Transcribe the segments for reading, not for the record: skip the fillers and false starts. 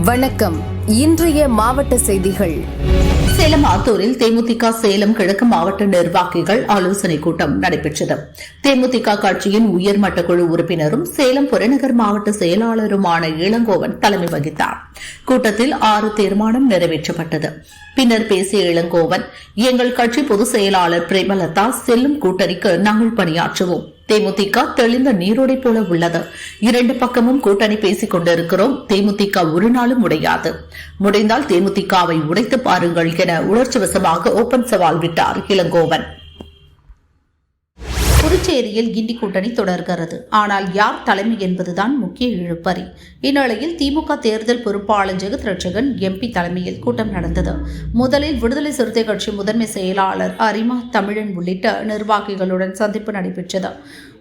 வணக்கம். இன்றைய மாவட்ட செய்திகள். சேலம் ஆத்தூரில் தேமுதிக சேலம் கிழக்கு மாவட்ட நிர்வாகிகள் ஆலோசனைக் கூட்டம் நடைபெற்றது. தேமுதிக கட்சியின் உயர்மட்ட குழு உறுப்பினரும் சேலம் புறநகர் மாவட்ட செயலாளருமான இளங்கோவன் தலைமை வகித்தார். கூட்டத்தில் 6 தீர்மானம் நிறைவேற்றப்பட்டது. பின்னர் பேசிய இளங்கோவன், எங்கள் கட்சி பொதுச் செயலாளர் பிரேமலதா செல்லும் கூட்டணிக்கு நாங்கள் பணியாற்றுவோம். தேமுதிக தெளிந்த நீரோடை போல உள்ளது. 2 பக்கமும் கூட்டணி பேசிக் கொண்டிருக்கிறோம். தேமுதிக ஒரு நாளும் உடையாது. முடிந்தால் தேமுதிகவை உடைத்து பாருங்கள் என உணர்ச்சிவசமாக ஓபன் சவால் விட்டார் இளங்கோவன். புதுச்சேரியில் கிண்டி கூட்டணி தொடர்கிறது. ஆனால் யார் தலைமை என்பதுதான் முக்கிய இழுபறி. இந்நிலையில் திமுக தேர்தல் பொறுப்பாளர் ஜெகத் ரட்சகன் எம்பி தலைமையில் கூட்டம் நடந்தது. முதலில் விடுதலை சிறுத்தை கட்சி முதன்மை செயலாளர் அரிமா தமிழன் உள்ளிட்ட நிர்வாகிகளுடன் சந்திப்பு நடைபெற்றது.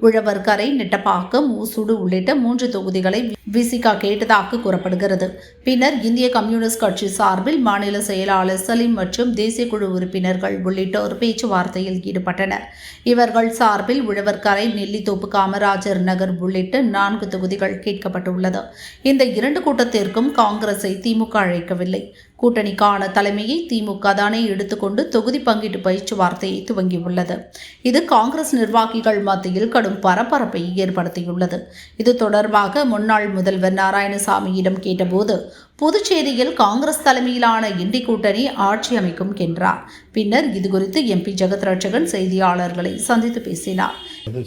உழவர்கரை, நெட்டப்பாக்கம், ஊசுடு உள்ளிட்ட 3 தொகுதிகளை விசிகா கேட்டதாக கூறப்படுகிறது. பின்னர் இந்திய கம்யூனிஸ்ட் கட்சி சார்பில் மாநில செயலாளர் சலீம் மற்றும் தேசிய குழு உறுப்பினர்கள் உள்ளிட்டோர் பேச்சுவார்த்தையில் ஈடுபட்டனர். இவர்கள் சார்பில் உழவர்கரை, நெல்லித்தோப்பு, காமராஜர் நகர் உள்ளிட்ட 4 தொகுதிகள் கேட்கப்பட்டுள்ளது. இந்த 2 கூட்டத்திற்கும் காங்கிரஸை திமுக அழைக்கவில்லை. கூட்டணிக்கான தலைமையை திமுக தானே எடுத்துக்கொண்டு தொகுதி பங்கீட்டு பேச்சுவார்த்தையை துவங்கியுள்ளது. இது காங்கிரஸ் நிர்வாகிகள் மத்தியில் கடும் பரபரப்பை ஏற்படுத்தியுள்ளது. இது தொடர்பாக முன்னாள் முதல்வர் நாராயணசாமியிடம் கேட்டபோது, புதுச்சேரியில் காங்கிரஸ் தலைமையிலான இண்டி கூட்டணி ஆட்சி அமைக்கும் என்றார். பின்னர் இதுகுறித்து எம்பி ஜெகத் ரட்சகன் செய்தியாளர்களை சந்தித்து பேசினார்.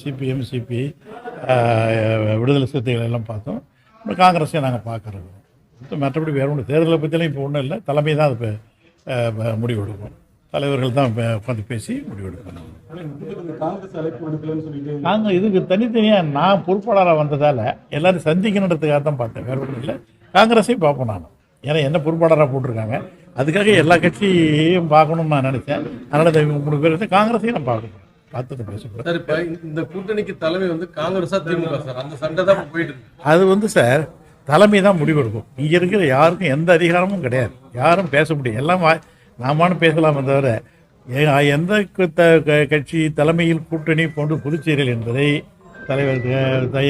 சிபிஎம், சிபிஐ, விடுதலை சிறுத்தைகள் எல்லாம் பார்த்தோம். காங்கிரஸை நாங்கள் பார்க்குறோம். மற்றபடி வேறு ஒன்று தேர்தலை பற்றிலாம் இப்போ ஒன்றும் இல்லை. தலைமை தான் அது முடிவெடுக்கும். தலைவர்கள் தான் உட்காந்து பேசி முடிவெடுக்கணும். நாங்கள் இதுக்கு தனித்தனியாக நான் பொறுப்பாளராக வந்ததால் எல்லாரும் சந்திக்கணுன்றதுக்காக தான் பார்த்தேன். வேறு ஒன்றும் இல்லை. காங்கிரஸையும் பார்ப்போம் நான். ஏன்னா என்ன பொறுப்பாளராக போட்டிருக்காங்க, அதுக்காக எல்லா கட்சியையும் பார்க்கணும்னு நான் நினச்சேன். அதனால் இந்த 3 பேர் வந்து காங்கிரஸையும் நான் பார்க்கணும். பார்த்து பேசக்கூடாது சார். இப்போ இந்த கூட்டணிக்கு தலைமை வந்து காங்கிரஸா திமுக சார், அந்த சண்டை தான் போயிட்டு இருக்கு. அது வந்து சார் தலைமை தான் முடிவெடுக்கும். இங்கே இருக்கிற யாருக்கும் எந்த அதிகாரமும் கிடையாது. யாரும் பேச முடியும். எல்லாம் நாமானும் பேசலாமே தவிர எந்த கட்சி தலைமையில் கூட்டணி போன்று புதுச்சேரியில் என்பதை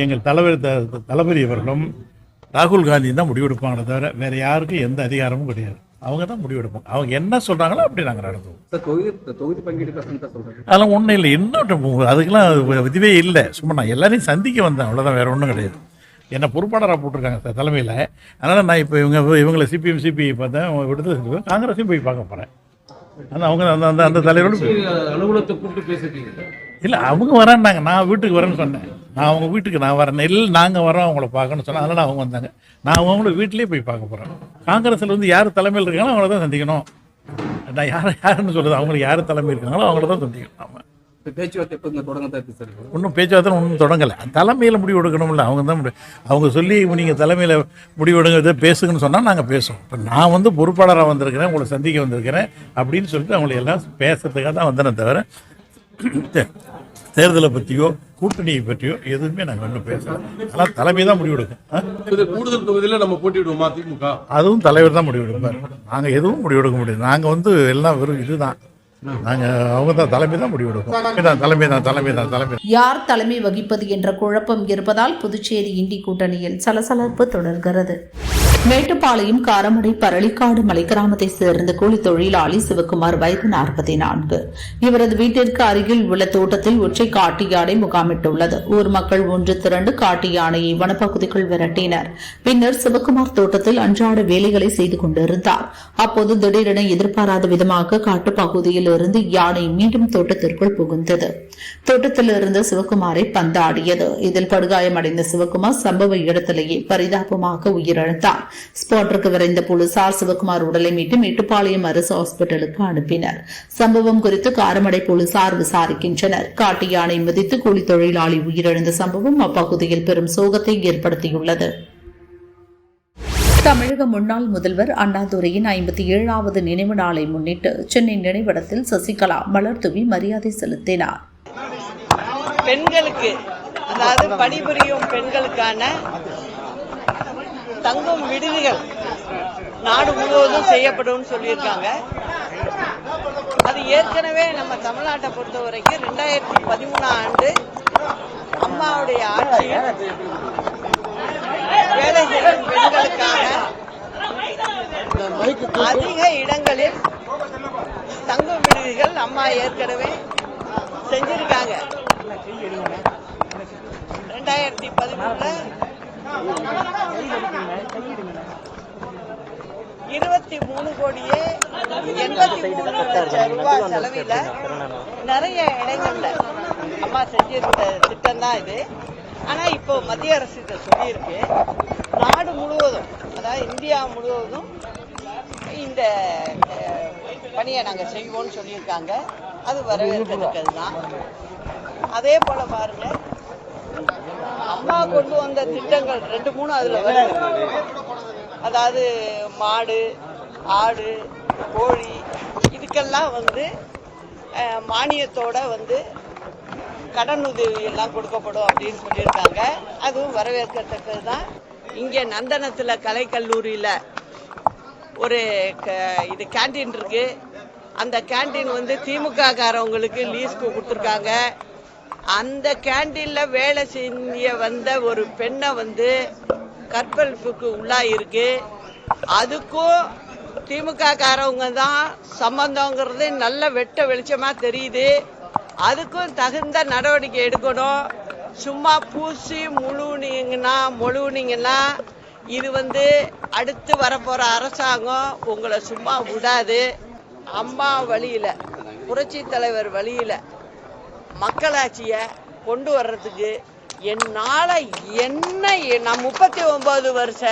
எங்கள் தளபதி அவர்களும் ராகுல் காந்தி தான் முடிவெடுப்பாங்களே தவிர வேறு யாருக்கும் எந்த அதிகாரமும் கிடையாது. அவங்க தான் முடிவெடுப்பாங்க. அவங்க என்ன சொல்கிறாங்களோ அப்படி நாங்கள் நடத்துவோம். தொகுதி பங்கீடு அதெல்லாம் ஒன்றும் இல்லை. இன்னும் அதுக்கெல்லாம் இதுவே இல்லை. சும்மா நான் எல்லாரையும் சந்திக்க வந்தேன், அவ்வளோதான். வேறு ஒன்றும் கிடையாது. என்னை பொறுப்பாளராக போட்டிருக்காங்க சார் தலைமையில். அதனால் நான் இப்போ இவங்களை சிபிஎம், சிபிஐ பார்த்தேன். விடுதலை சிறுத்தை காங்கிரஸையும் போய் பார்க்க போகிறேன். ஆனால் அவங்க அந்த தலைவரோடு அலுவலகத்தை கூப்பிட்டு பேசிட்டீங்க. இல்லை, அவங்க வரான்னாங்க. நான் வீட்டுக்கு வரேன்னு சொன்னேன். நான் அவங்க வீட்டுக்கு நான் வரேன். இல்லை, நாங்கள் வரோம் அவங்கள பார்க்கணும்னு சொன்னேன். அதனால் அவங்க வந்தாங்க. நான் அவங்கள வீட்டிலே போய் பார்க்க போகிறேன். காங்கிரஸில் வந்து யார் தலைமையில் இருக்காங்களோ அவங்கள தான் சந்திக்கணும். நான் யாருன்னு சொல்கிறது, அவங்களுக்கு யார் தலைமை இருக்காங்களோ அவங்கள தான் சந்திக்கணும். ஆமாம். பேச்சுவார்த்தை சார் ஒன்றும் பேச்சுவார்த்தை ஒன்றும் தொடங்கலை. தலைமையில் முடிவு எடுக்கணும்ல. அவங்க தான் அவங்க சொல்லி நீங்கள் தலைமையில் முடிவெடுங்க பேசுங்கன்னு சொன்னால் நாங்கள் பேசுவோம். இப்போ நான் வந்து பொறுப்பாளராக வந்திருக்கிறேன், உங்களை சந்திக்க வந்திருக்கிறேன் அப்படின்னு சொல்லிட்டு அவங்களை எல்லாம் பேசுறதுக்காக தான் வந்தேனே தவிர தேர்தலை பற்றியோ கூட்டணியை பற்றியோ எதுவுமே நாங்கள் ஒன்றும் பேசலாம். அதெல்லாம் தலைமை தான் முடிவெடுக்கும். கூடுதல் தொகுதியில் நம்ம போட்டிவிடுவோமா திமுக? அதுவும் தலைவர் தான் முடிவெடுப்பார். நாங்கள் எதுவும் முடிவெடுக்க முடியாது. நாங்கள் வந்து எல்லாம் வெறும் இதுதான். அவங்க தான் தலைமை தான் முடிவெடுக்கும். தலைமை யார் தலைமை வகிப்பது என்ற குழப்பம் இருப்பதால் புதுச்சேரி இண்டி கூட்டணியில் சலசலப்பு தொடர்கிறது. மேட்டுப்பாளையம் காரமடை பரளிக்காடு மலை கிராமத்தை சேர்ந்த கூலி தொழிலாளி சிவகுமார், வயது 44. இவரது வீட்டிற்கு அருகில் உள்ள தோட்டத்தில் ஒற்றை காட்டு யானை முகாமிட்டுள்ளது. ஊர் மக்கள் ஒன்று திரண்டு காட்டு யானையை வனப்பகுதிக்குள் விரட்டினர். பின்னர் சிவகுமார் தோட்டத்தில் அன்றாட வேலைகளை செய்து கொண்டிருந்தார். அப்போது திடீரென எதிர்பாராத விதமாக காட்டுப்பகுதியில் இருந்து யானை மீண்டும் தோட்டத்திற்குள் புகுந்தது. தோட்டத்தில் இருந்த சிவகுமாரை பந்தாடியது. இதில் படுகாயமடைந்த சிவகுமார் சம்பவ இடத்திலேயே பரிதாபமாக உயிரிழந்தார். ஸ்பாட்டிற்கு விரைந்த போலீசார் சிவகுமார் உடலை மீட்டு மேட்டுப்பாளையம் அரசு ஹாஸ்பிட்டலுக்கு அனுப்பினர். சம்பவம் குறித்து காரமடை போலீசார் விசாரிக்கின்றனர். காட்டு யானை மிதித்து கூலி தொழிலாளி உயிரிழந்த சம்பவம் அப்பகுதியில் பெரும் சோகத்தை ஏற்படுத்தியுள்ளது. தமிழக முன்னாள் முதல்வர் அண்ணாதுரையின் 57வது நினைவு நாளை முன்னிட்டு சென்னை நினைவிடத்தில் சசிகலா மலர் தூவி மரியாதை செலுத்தினார். பெண்களுக்கு, அதாவது பணிபுரியும் பெண்களுக்கான தங்கும் விடுதிகள் நாடு முழுவதும் செய்யப்படும் சொல்லியிருக்காங்க. அது ஏற்கனவே நம்ம தமிழ்நாட்டை பொறுத்த வரைக்கும் 2013 ஆண்டு அம்மாவுடைய ஆட்சியில் வேலை செய்யும் பெண்களுக்கான அதிக இடங்களில் தங்கும் விடுதிகள் அம்மா ஏற்கனவே செஞ்சிருக்காங்க. 2013 23 கோடியே 83 லட்சம் ரூபாய் செலவில் நிறைய இடங்கள்ல அம்மா செஞ்சிருந்த திட்டம் தான் இது. ஆனா இப்போ மத்திய அரசு இதை சொல்லியிருக்கு, நாடு முழுவதும், அதாவது இந்தியா முழுவதும் இந்த பணியை நாங்க செய்வோம்னு சொல்லியிருக்காங்க. அது வரவேற்கத்தக்கது தான். அதே போல பாருங்க, அம்மா கொண்டு வந்த திட்டங்கள் 2-3 அதுல வருது. அதாவது மாடு, ஆடு, கோழி இதுக்கெல்லாம் மானியத்தோட கடன் உதவி எல்லாம் கொடுக்கப்படும் அப்படின்னு சொல்லியிருக்காங்க. அதுவும் வரவேற்கத்தக்கது தான். இங்கே நந்தனத்தில் கலைக்கல்லூரியில் ஒரு இது கேண்டீன் இருக்கு. அந்த கேண்டீன் திமுக காரவங்களுக்கு லீஸ்க்கு கொடுத்துருக்காங்க. அந்த கேண்டீன்ல வேலை செய்ய வந்த ஒரு பெண்ணை கற்பழிப்புக்கு உள்ளாயிருக்கு. அதுக்கும் திமுக காரவங்க தான் சம்பந்தங்கிறது நல்ல வெட்ட வெளிச்சமா தெரியுது. அதுக்கும் தகுந்த நடவடிக்கை எடுக்கணும். சும்மா பூசி மொழுவுனீங்கன்னா இது அடுத்து வரப்போற அரசாங்கம் உங்களை சும்மா விடாது. அம்மா வழியில, புரட்சி தலைவர் வழியில மக்களாட்சிய கொண்டு வர்றதுக்கு என்னால நான் 39 வருஷ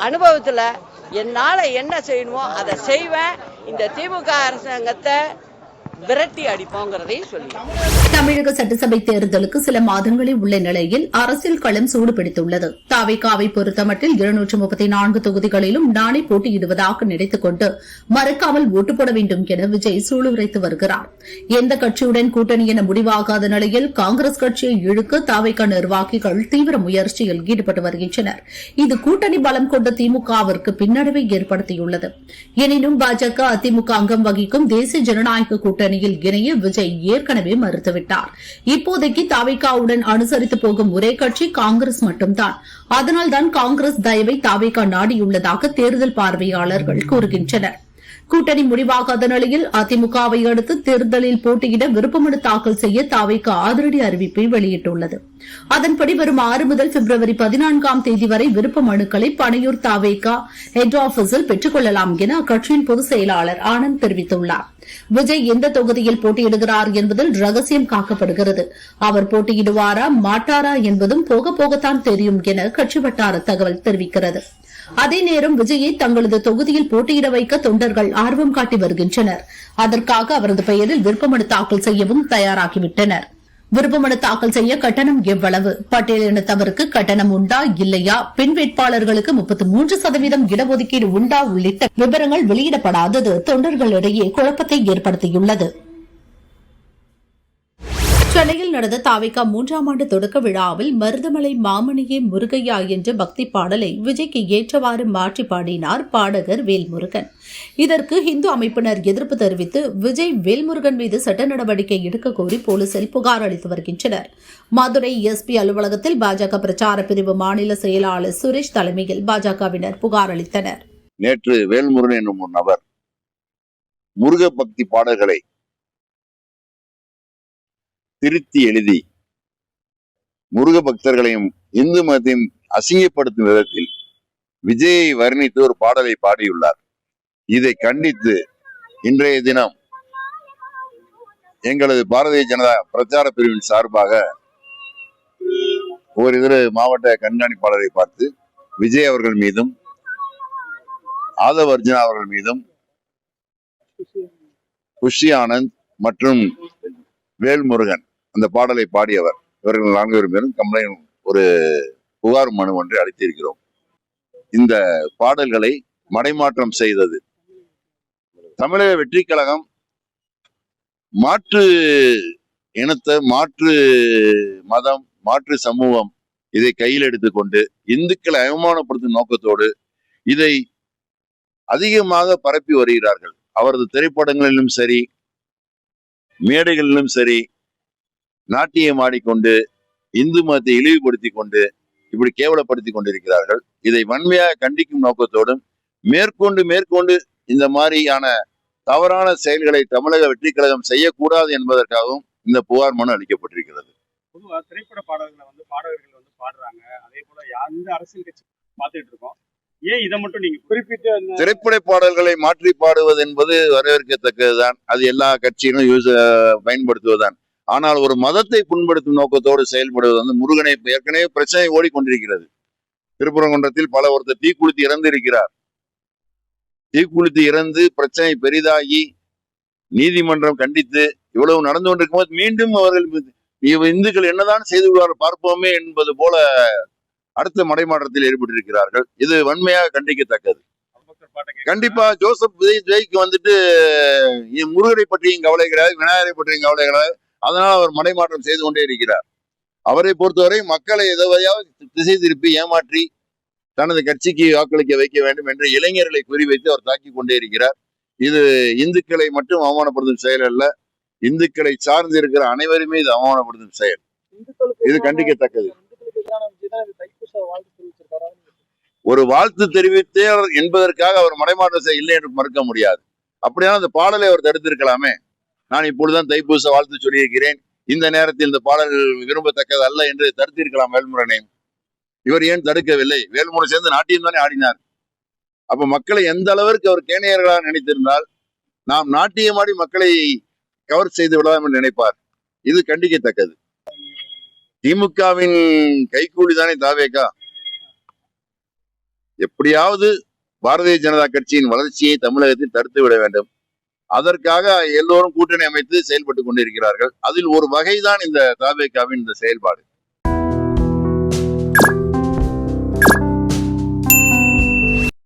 அனுபவத்துல என்னால என்ன செய்யணுமோ அதை செய்வேன். இந்த திமுக அரசாங்கத்தை விரட்டி அடிப்போங்கிறதையும் சொல்லி. தமிழக சட்டசபை தேர்தலுக்கு சில மாதங்களே உள்ள நிலையில் அரசியல் களம் சூடுபிடித்துள்ளது. தாவேகாவை பொறுத்தமட்டில் 234 தொகுதிகளிலும் நானே போட்டியிடுவதாக நினைத்துக் கொண்டு மறக்காமல் ஓட்டு போட வேண்டும் என விஜய் சூளுரைத்து வருகிறார். எந்த கட்சியுடன் கூட்டணி என முடிவாகாத நிலையில் காங்கிரஸ் கட்சியை இழுக்க தாவேகா நிர்வாகிகள் தீவிர முயற்சியில் ஈடுபட்டு வருகின்றனர். இது கூட்டணி பலம் கொண்ட திமுகவிற்கு பின்னடைவை ஏற்படுத்தியுள்ளது. எனினும் பாஜக, அதிமுக அங்கம் வகிக்கும் தேசிய ஜனநாயக கூட்டணியில் இணைய விஜய் ஏற்கனவே மறுத்துவிட்டார். இப்போதைக்கு தாவேகாவுடன் அனுசரித்து போகும் ஒரே கட்சி காங்கிரஸ் மட்டும்தான். அதனால்தான் காங்கிரஸ் தயவை தாவேகா நாடியுள்ளதாக தேர்தல் பார்வையாளர்கள் கூறுகின்றனர். கூட்டணி முடிவாகாத நிலையில் அதிமுகவை அடுத்து தேர்தலில் போட்டியிட விருப்பமனு தாக்கல் செய்ய தாவேகா அதிரடி அறிவிப்பை வெளியிட்டுள்ளது. அதன்படி வரும் 6 முதல் பிப்ரவரி 14ஆம் தேதி வரை விருப்ப மனுக்களை பனையூர் தாவேகா ஹெட் ஆபீஸில் பெற்றுக் கொள்ளலாம் என அக்கட்சியின் பொதுச் செயலாளர் ஆனந்த் தெரிவித்துள்ளார். விஜய் எந்த தொகுதியில் போட்டியிடுகிறார் என்பதில் ரகசியம் காக்கப்படுகிறது. அவர் போட்டியிடுவாரா மாட்டாரா என்பதும் போக போகத்தான் தெரியும் என கட்சி வட்டார தகவல் தெரிவிக்கிறது. அதே நேரம் விஜயை தங்களது தொகுதியில் போட்டியிட வைக்க தொண்டர்கள் ஆர்வம் காட்டி வருகின்றனர். அதற்காக அவரது பெயரில் விருப்பமனு தாக்கல் செய்யவும் தயாராகிவிட்டனர். விருப்பமனு தாக்கல் செய்ய கட்டணம் எவ்வளவு, பட்டியலினத்தவருக்கு கட்டணம் உண்டா இல்லையா, பெண் வேட்பாளர்களுக்கு 33% இடஒதுக்கீடு உண்டா உள்ளிட்ட விவரங்கள் வெளியிடப்படாதது தொண்டர்களிடையே குழப்பத்தை ஏற்படுத்தியுள்ளது. சென்னையில் நடந்த தாவேகா 3ஆம் ஆண்டு தொடக்க விழாவில் மருதமலை மாமணியே முருகையா என்ற பக்தி பாடலை விஜய்க்கு ஏற்றவாறு மாற்றி பாடினார் பாடகர் வேல்முருகன். இதற்கு இந்து அமைப்பினர் எதிர்ப்பு தெரிவித்து விஜய் வேல்முருகன் மீது சட்ட நடவடிக்கை எடுக்க கோரி போலீசில் புகார் அளித்து வருகின்றனர். மதுரை எஸ்பி அலுவலகத்தில் பாஜக பிரச்சார பிரிவு மாநில செயலாளர் சுரேஷ் தலைமையில் பாஜகவினர் புகார் அளித்தனர். நேற்று வேல்முருகன் என்னும் ஒரு நபர் முருக பக்தி பாடல்களை திருத்தி எழுதி முருக பக்தர்களையும் இந்து மதத்தையும் அசிங்கப்படுத்தும் விதத்தில் விஜயை வர்ணித்து ஒரு பாடலை பாடியுள்ளார். இதை கண்டித்து இன்றைய தினம் எங்களது பாரதிய ஜனதா பிரச்சார பிரிவின் சார்பாக ஒரு மாவட்ட கண்காணிப்பாளரை பார்த்து விஜய் அவர்கள் மீதும் ஆதவ் அர்ஜுனா அவர்கள் மீதும் குஷி ஆனந்த் மற்றும் வேல்முருகன் அந்த பாடலை பாடியவர் இவர்கள் 4 பேரும் கம்ப்ளைண்ட் ஒரு புகார் மனு ஒன்றை அளித்திருக்கிறோம். இந்த பாடல்களை மடைமாற்றம் செய்தது தமிழக வெற்றி கழகம் மாற்று இனத்தை, மாற்று மதம், மாற்று சமூகம் இதை கையில் எடுத்துக்கொண்டு இந்துக்களை அவமானப்படுத்தும் நோக்கத்தோடு இதை அதிகமாக பரப்பி வருகிறார்கள். அவரது திரைப்படங்களிலும் சரி, மேடைகளிலும் சரி, நாட்டியம் ஆடிக்கொண்டு இந்து மதத்தை இழிவுபடுத்தி கொண்டு இப்படி கேவலப்படுத்தி கொண்டிருக்கிறார்கள். இதை வன்மையாக கண்டிக்கும் நோக்கத்தோடும் மேற்கொண்டு இந்த மாதிரியான தவறான செயல்களை தமிழக வெற்றி கழகம் செய்யக்கூடாது என்பதற்காகவும் இந்த புகார் மனு அளிக்கப்பட்டிருக்கிறது. பொதுவாக திரைப்பட பாடல்களை வந்து பாடகர்கள் வந்து பாடுறாங்க, அதே போல எந்த அரசியல் கட்சி பார்த்துட்டு இருக்கோம், ஏன் இதை மட்டும் நீங்க குறிப்பிட்டு திரைப்பட பாடல்களை மாற்றி பாடுவது என்பது வரவேற்கத்தக்கதுதான். அது எல்லா கட்சியிலும் பயன்படுத்துவதுதான். ஆனால் ஒரு மதத்தை புண்படுத்தும் நோக்கத்தோடு செயல்படுவது வந்து முருகனை ஏற்கனவே பிரச்சனை ஓடிக்கொண்டிருக்கிறது. திருப்பரங்குன்றத்தில் ஒருத்தர் தீக்குளித்து இறந்து இருக்கிறார். தீக்குளித்து இறந்து பிரச்சனை பெரிதாகி நீதிமன்றம் கண்டித்து இவ்வளவு நடந்து கொண்டிருக்கும் போது மீண்டும் அவர்கள் இந்துக்கள் என்னதான் செய்து விடுவார்கள் பார்ப்போமே என்பது போல அடுத்த மடைமாற்றத்தில் ஈடுபட்டிருக்கிறார்கள். இது வன்மையாக கண்டிக்கத்தக்கது. கண்டிப்பா ஜோசப் விஜய்க்கு வந்துட்டு முருகரை பற்றியும் கவலை கிடையாது, விநாயகரை பற்றியும் கவலை கிடையாது. அதனால் அவர் மடைமாற்றம் செய்து கொண்டே இருக்கிறார். அவரை பொறுத்தவரை மக்களை எதையாவது திசை திருப்பி ஏமாற்றி தனது கட்சிக்கு வாக்களிக்க வைக்க வேண்டும் என்று இளைஞர்களை குறிவைத்து அவர் தாக்கி கொண்டே இருக்கிறார். இது இந்துக்களை மட்டும் அவமானப்படுத்தும் செயல் அல்ல, இந்துக்களை சார்ந்து இருக்கிற அனைவருமே இது அவமானப்படுத்தும் செயல். இது கண்டிக்கத்தக்கது. ஒரு வாழ்த்து தெரிவித்தார் என்பதற்காக அவர் மடைமாற்றம் செய்ய இல்லை என்று மறுக்க முடியாது. அப்படியான அந்த பாடலை அவர் தடுத்திருக்கலாமே. நான் இப்பொழுதுதான் தைப்பூச வாழ்த்து சொல்லியிருக்கிறேன், இந்த நேரத்தில் இந்த பாடல் விரும்பத்தக்கது அல்ல என்று தடுத்திருக்கலாம் வேல்முருகனை. இவர் ஏன் தடுக்கவில்லை? வேல்முருகன் சேர்ந்து நாட்டியம் தானே ஆடினார். அப்ப மக்களை எந்த அளவிற்கு அவர் கேணையர்களாக நினைத்திருந்தால் நாம் நாட்டியமாடி மக்களை கவர் செய்து விடலாம் என்று நினைப்பார். இது கண்டிக்கத்தக்கது. திமுகவின் கைக்கூலி தானே தாவேகா. எப்படியாவது பாரதிய ஜனதா கட்சியின் வளர்ச்சியை தமிழகத்தில் தடுத்து விட வேண்டும். அதற்காக எல்லோரும் கூட்டணி அமைத்து செயல்பட்டு கொண்டிருக்கிறார்கள். அதில் ஒரு வகைதான் இந்த தாவேகாவின் இந்த செயல்பாடு.